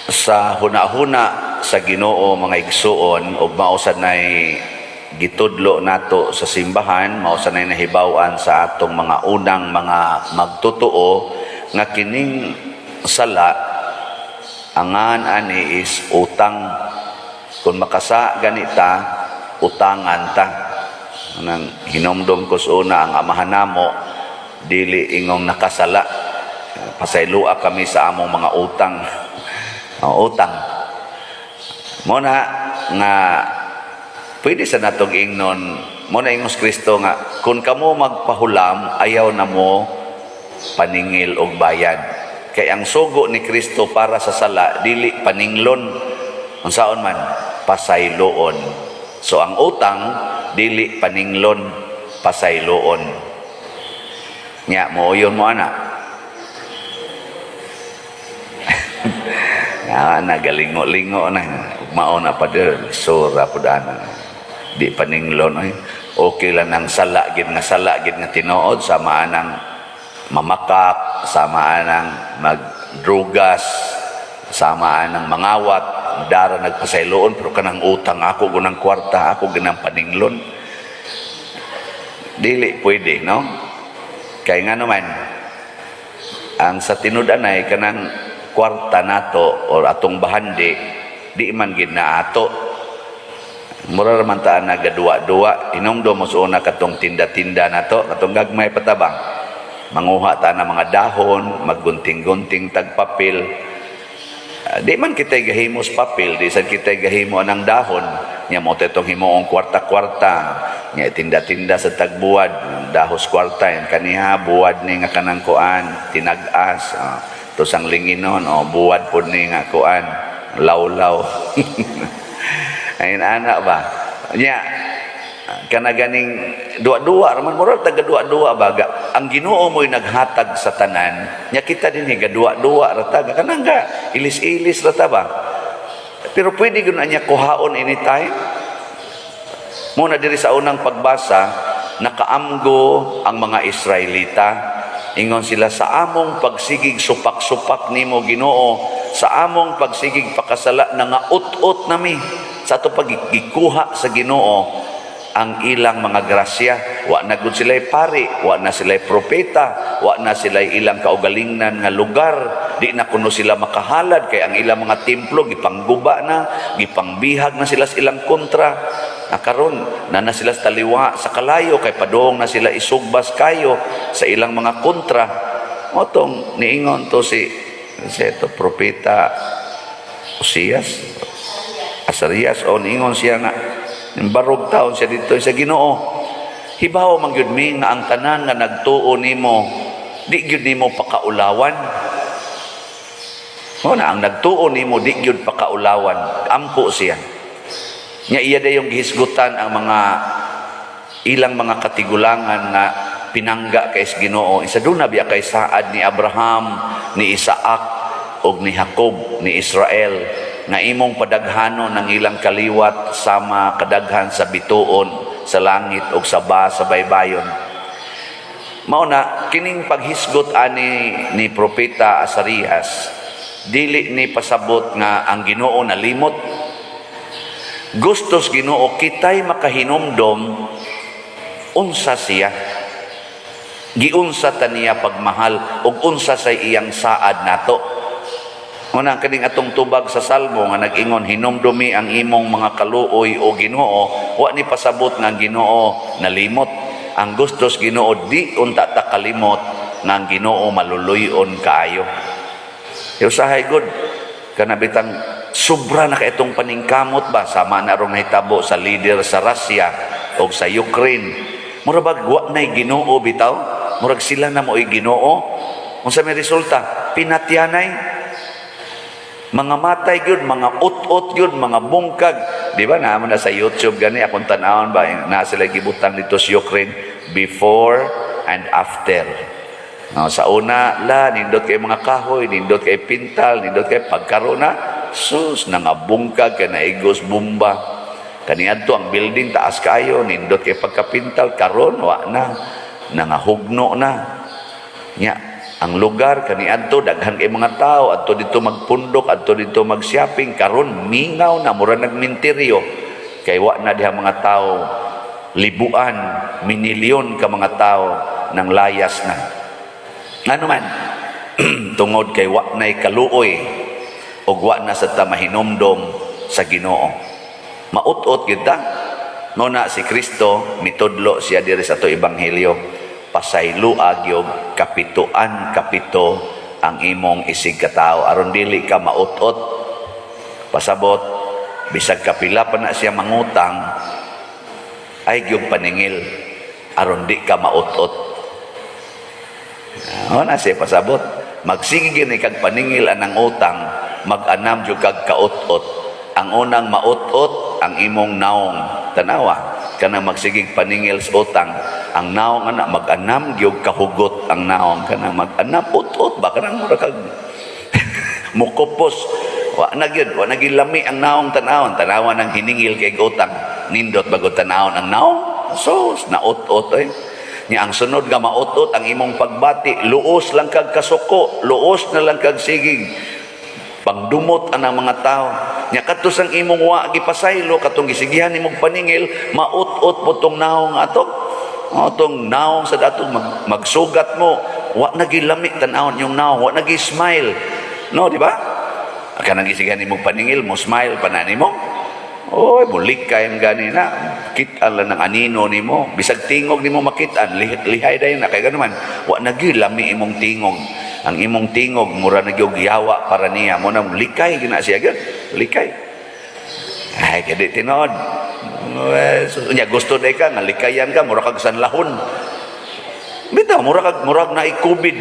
Sa huna-huna sa Ginoo mga igsuon, ug mao sanay gitudlo nato sa simbahan, mao sanay nahibaw-an sa atong mga unang mga magtotoo nga kining sala angan ani is utang. Kung makasa ganita, utangan ta. Nang hinomdom ko sa una ang amahan namo, dili ingong nakasala. Pasaylua kami sa among mga utang. Utang. Muna nga pwede sa natong ingnon, muna ingos Kristo nga kung kamo magpahulam ayaw na mo paningil og bayad. Kay ang sugo ni Kristo para sa sala dili paninglon, unsaon man pasayloon. So ang utang dili paninglon, pasayloon. Nya mooyon mo ana. Nagalingo-lingo na mao na pa der sura pud ana di paninglon ay okay lang nang sala gid nga tinuod sama anang mamakak, sama anang magdrugas, sama anang mangawat, dara nagpasayloon pero kanang utang ako gunang kwarta, ako gunang paninglon. Dili pwede, no? Kay nga naman ang sa tinud-anay kanang kwarta nato or atong bahandi di man gid na ato. Mura man ta na gadua-dua inomdo mo sa una katong tinda-tinda nato, katong gagmay patabang. Manguha ta na mga dahon, maggunting-gunting tagpapil. Di man kita gahimos papel, di sad kita gahimo anang dahon. Nya mo tetong himuong kwarta-kwarta. Nya tinda-tinda sa tagbuwad, dahos kwarta yan kaniha buwad ni nga kanang kuan, tinag-as. Tos ang linginon, buwad po ni nga kuan, lawlaw. Ayun anak ba? Nya, kanaganing dua-dua, raman moral taga dua-dua baga. Ang Ginoo mo'y naghatag sa tanan, nya kita din higa dua-dua rataga. Kanang ga, ilis-ilis rata ba? Pero pwede gud niya kuhaon anytime. Muna diri sa unang pagbasa, nakaamgo ang mga Israelita. Ingon sila, sa among pagsigig supak-supak nimo Ginoo, sa among pagsigig pakasala na nga ut-ut nami, sa ato pagikuha sa Ginoo ang ilang mga grasya. Wa na gud sila'y pari, wa na sila'y propeta, wa na sila'y ilang kaugalingnan nga lugar, di na kuno sila makahalad kay ang ilang mga templo gipangguba na, gipangbihag na sila sa ilang kontra. Karon na sila sa taliwa sa kalayo kay padong na sila isugbas kayo sa ilang mga kontra. Motong niingon to si to propeta Asarias o niingon siya nga barog taon siya dito sa Ginoo. Hibaw man gyud mi nga ang tanan nga nagtuo nimo di gyud nimo pakaulawan. Na ang nagtuo nimo di gyud pakaulawan. Ampo siya. Nya iya dayong gihisgutan ang mga ilang mga katigulangan nga pinangga kay Ginoo. Isa duna biya kay saad ni Abraham, ni Isaac ug ni Jacob, ni Israel nga imong padaghanon ng ilang kaliwat sama kadaghan sa bituon sa langit ug sa baybayon. Mao na kining paghisgot ani ni propeta Asarias dili ni pasabot nga ang Ginoo nalimot. Gustos Ginoo kitay makahinomdom unsa siya, giunsa ta niya pagmahal ug unsa say iyang saad nato. Una kaning atong tubag sa Salmo nga nag-ingon, hinomdomi ang imong mga kaluoy o Ginoo, wa ni pasabot nga ang Ginoo nalimot. Ang gustos Ginoo di unta ta kalimot nga ang Ginoo maluluyon kaayo. Usahay gud kanabitang sobra na kaitong paningkamot ba sama na rong nahitabo sa leader sa Russia o sa Ukraine. Murag wa nay Ginoo bitaw, murag sila na mo'y Ginoo. Unsa may resulta? Pinatyanay, mga matay gyud, mga ut-ut gyud, mga bungkag. Di ba naman na sa YouTube gani akong tan-awon ba na sila gibutang dito sa Ukraine before and after. Sa una nindot kay mga kahoy, nindot kay pintal, nindot kay pagkarona. Sus, nangabungkag kay naigos bomba. Kaniadto ang building taas kayo, nindot kay pagkapintal, karon wa na, nangahugno na. Nya, Ang lugar kaniadto daghan kay mga tao, adto dito magpundok, adto dito mag-shopping, karon mingaw na mura nagminteryo kay wa na diha mga tao, libuan, minilyon ka mga tao nang layas na. Ano man tungod kay wa nay kaluoy ug wa na sa ta mahinumdom sa Ginoo. Maut-ot gyud ta. No na si Kristo mitudlo siya diri sa ato ebanghelyo. Pasayloa gyud kapituan kapito ang imong isig katao aron dili ka maut-ot. Pasabot bisag kapila pa na siya mangutang ay gyud paningil aron di ka maut-ot. Na siya pasabot. Magsige ni kag paningil anang utang, mag-anam jud kag kaut-ot. Ang unang maut-ot ang imong naong. Tanawa kana magsigig paningil sa utang, ang naong ana mag-anam gyud kahugot ang naong kana mag-anam ut-ut ba kanang mura kag mukopos wa na gyud lami ang naong tanawan ng hiningil kay utang nindot bago tanawon ang naong so na ut-ut nya ang sunod nga maut-ut ang imong pagbati luos lang kag kasuko, luos na lang kag sigig pangdumot anang mga tao nya kadto sang imong wa gipasaylo katong gisigihan nimong paningil maut-ut putong naong ato tong naong sa datong magsugat mo wa nagilami tan-awon yung naong wa nagi-smile no di ba kanang gisigihan nimong paningil mo smile pa na nimo oy bulikay ang gani na kit-an lang ng anino nimo bisag tingog nimo makit-an lihay dayon na kay ganuman wa nagilami imong tingog ang imong tingog mura na gyud yawa para niya mo nang likay gina siya gyud likay ay kadi tinod so nya gusto day ka nga likayan ka mura kag sanlahon bitaw murag na i-covid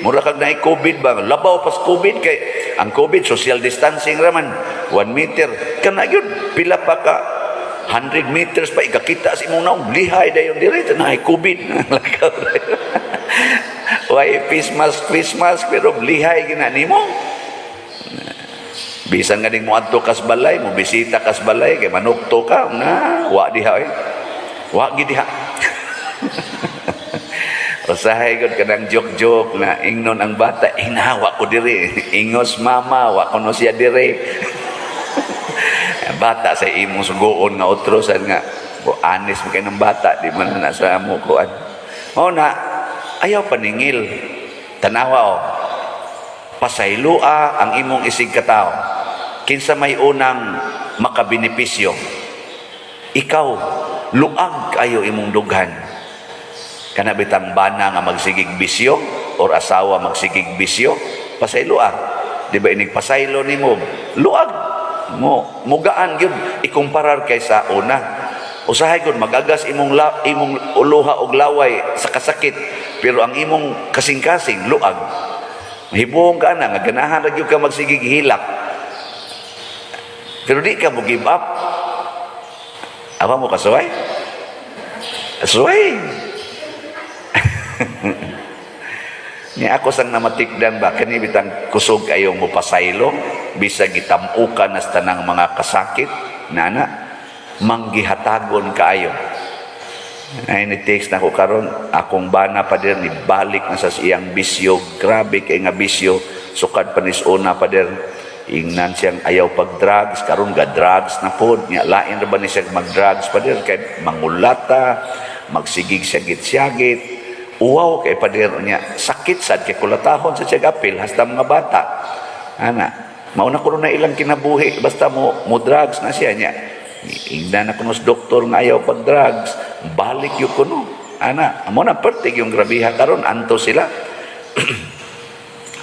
mura kag na i-covid ba labaw pas covid kay ang covid social distancing raman 1 meter kana gyud pila pa ka 100 meters pa ikakita sa imong naong lihay dayon dire na i-covid lakaw why face mask pero lihay gina nimo bisan nga ning moadto kas balay mo bisita kas balay kay manukto ka na wa diha wa gid diha usahay gud kanang joke na ingnon ang bata inawa ko diri ingos mama wa kuno siya diri bata sa imong sugoon nga utrosan nga anis mo kay ng bata di man na sa amo kuan mao na ayaw paningil tanawa pasayloa ang imong isig katao kinsa may unang makabenepisyo ikaw luag kayo imong dughan kana bitang bana nga magsigig bisyo or asawa magsigig bisyo pasayloa di ba inig pasaylo nimo luag mo mugaan gyud ikumparar kaysa una usahay gud magagas imong uluha og laway sa kasakit pero ang imong kasing-kasing luag hibuong ka na nga ganahan ra gyud ka magsigig hilak pero di ka mo give up apa mo kasuway asuway ni ako sang namatikdan ba kani bitang kusog ayong mo pasaylo bisag gitamukan nas tanang mga kasakit nana manggihatagon kaayo ay ni-text na ko karon akong bana pa der ni balik na sa iyang bisyo grabe kay nga bisyo sukad panis una pa der ingnan siyang ayaw pag drugs karon ga drugs na pod nya lain ra ba ni siya mag drugs pa der kay mangulata magsigig syagit uwaw kay pa der nya sakit sad kay kulatahon sa siya apil hasta mga bata ana mauna ko na ilang kinabuhi basta mo drugs na siya nya ingnan na kuno sa doktor nga ayaw pag drugs balik yung kuno ana amo na pertig yung grabiha karon anto sila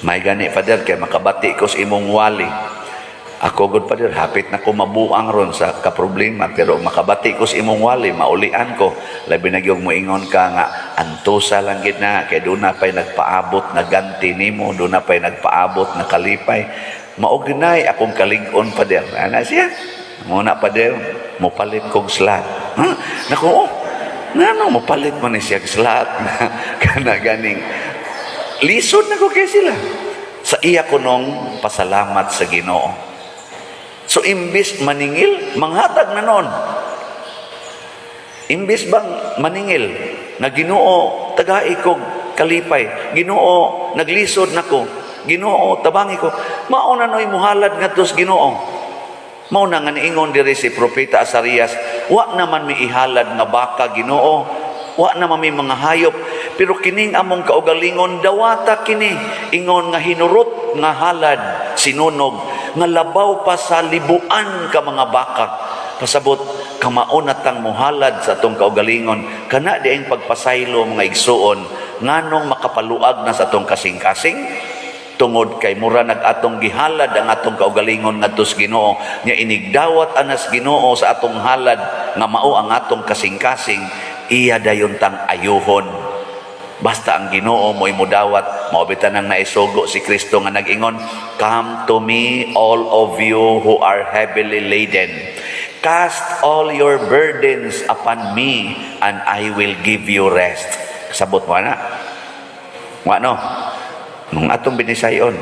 may gani pader kay makabati ko sa imong wali ako gud pader hapit na ko mabuang ron sa kaproblema pero makabati ko sa imong wali maulian ko labi na gyud moingon ka nga antusa lang gid na kay do na pay nagpaabot na ganti nimo do na pay nagpaabot na kalipay maugnay akong kalig-on pader ana siya muna pader mopalit kog slat nako ngano mopalit man ni siya slat kana ganing lisod na ko kay sila sa iya ko nung pasalamat sa Ginoo so imbis maningil manghatag na noon imbis bang maningil na Ginoo tagai kog kalipay. Ginoo, naglisod nako. Ginoo, tabangi ko. Mao na noy muhalad ngadto sa Ginoo. Mao na nga niingon diri si propeta Asarias, wa naman mi ihalad nga baka, Ginoo. Wa naman mi mga hayop, pero kining among kaugalingon dawata kini, ingon nga hinurot nga halad sinunog nga labaw pa sa libuan ka mga baka. Pasabot kamaunatang muhalad sa atong kaugalingon, kana diing pagpasaylo mga igsuon, nganong makapaluag na sa atong kasing-kasing, tungod kay mura nag-atong gihalad ang atong kaugalingon ngadto sa Ginoo, nya inigdawat anas Ginoo sa atong halad nga mao ang atong kasing-kasing, iya dayon tang ayuhon. Basta ang Ginoo mo imudawat, maobitan nang naisugo si Kristo nga nag-ingon, "Come to me all of you who are heavily laden. Cast all your burdens upon me and I will give you rest." Sabot mo na. Ano? Nung atong binisayon.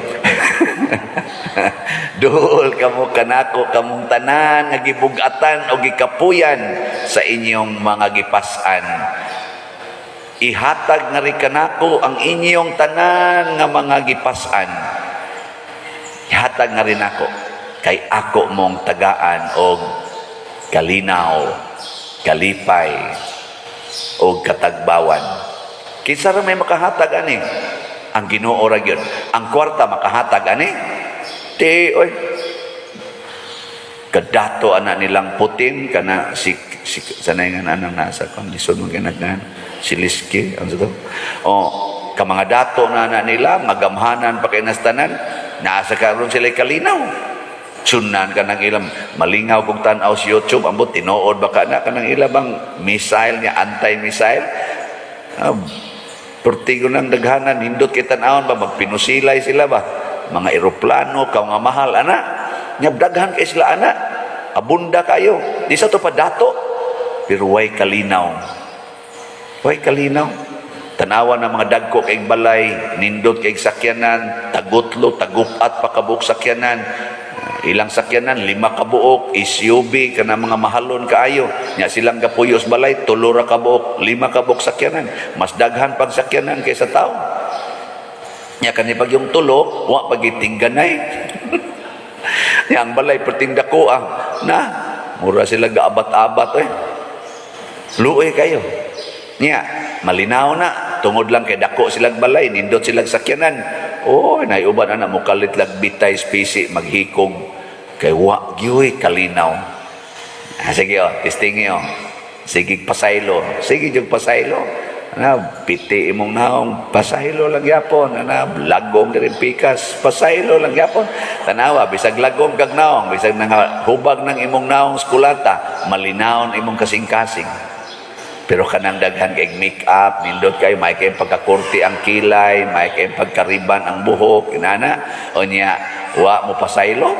Duol kamo kanako kamong tanan nga gibug-atan o gikapuyan sa inyong mga gipas-an. Ihatag na rin kanako ang inyong tanan nga mga gipas-an. Ihatag na rin ako kay ako mong tagaan og kalinaw, kalipay, o katagbawan. Kinsa ra may makahatag ani? Ang Ginoo ra gyud. Ang kwarta makahatag ani? Ti oy. Kadato ana nilang Putin kana si sanay nga anang nasa kondisyon mo ginagnan si Liski ang sato. O ka mga dato na nila magamhanan pa kay nastanan, nasa karon sila kalinaw. Sunan ka ng ilang malingaw kung tanaw sa YouTube, ambot tinuod baka na ka ng ilang missile niya, anti-missile. Pertigo ng daghanan, hindot kita naon ba, magpinusilay sila ba? Mga eroplano, kaw nga mahal, ana. Nyabdaghan kay sila, ana. Abunda kayo. Di sa to pa dato. Pero way kalinaw. Way kalinaw. Tanawa ng mga dagko kay balay, nindot kay sakyanan, tagutlo, tagupat pa kabuk sakyanan. Ilang sakyanan, 5 kabuok, SUV, kana mga mahalon kaayo. Nya silang gapuyos balay, 3 kabuok, 5 kabuok sakyanan. Mas daghan pang sakyanan kaysa tao. Nya kanipag yung tulo, wa pagitingganay. Nya ang balay pertingdako na mura sila gaabat-abat Luoy kayo. Nya malinaw na tungod lang kay dako silang balay, nindot silang sakyanan. Naiuban na mukalit lag bitay spesi maghikog kay wa gyud kalinaw. Sige testingi sige pasaylo, sige jud pasaylo. Piti imong naong pasaylo lang yapon, lagom diri pikas pasaylo lang yapon. Tanawa bisag lagom kag naong, bisag hubag ng imong naong skulata, malinawon imong kasing-kasing. Pero kanang daghan kay make up, nindot kay may kay pagkakurti ang kilay, may kay pagkariban ang buhok, inana. O niya, wa mo pasaylo?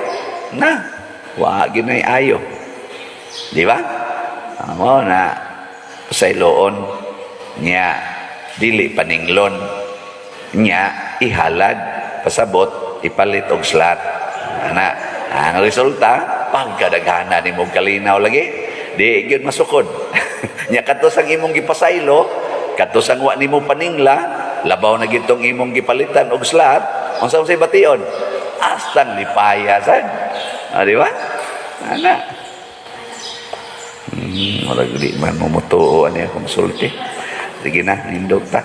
Na, wa ginay ayo. Di ba? Amo na pasayloon niya, dili paninglon. Niya, ihalad, pasabot, ipalit og slat. Ana, ang resulta, pagkadaghana ni mong kalinaw lagi, di gyud masukod. Nya katos ang imong gipasaylo, katos ang wa nimo paningla, labaw na gitong imong gipalitan og slat, unsa say bation? Astang lipayasan. Di ba? Ana. Wala gudi man mo mutuo ani akong sulti. Sige na, nindot ta.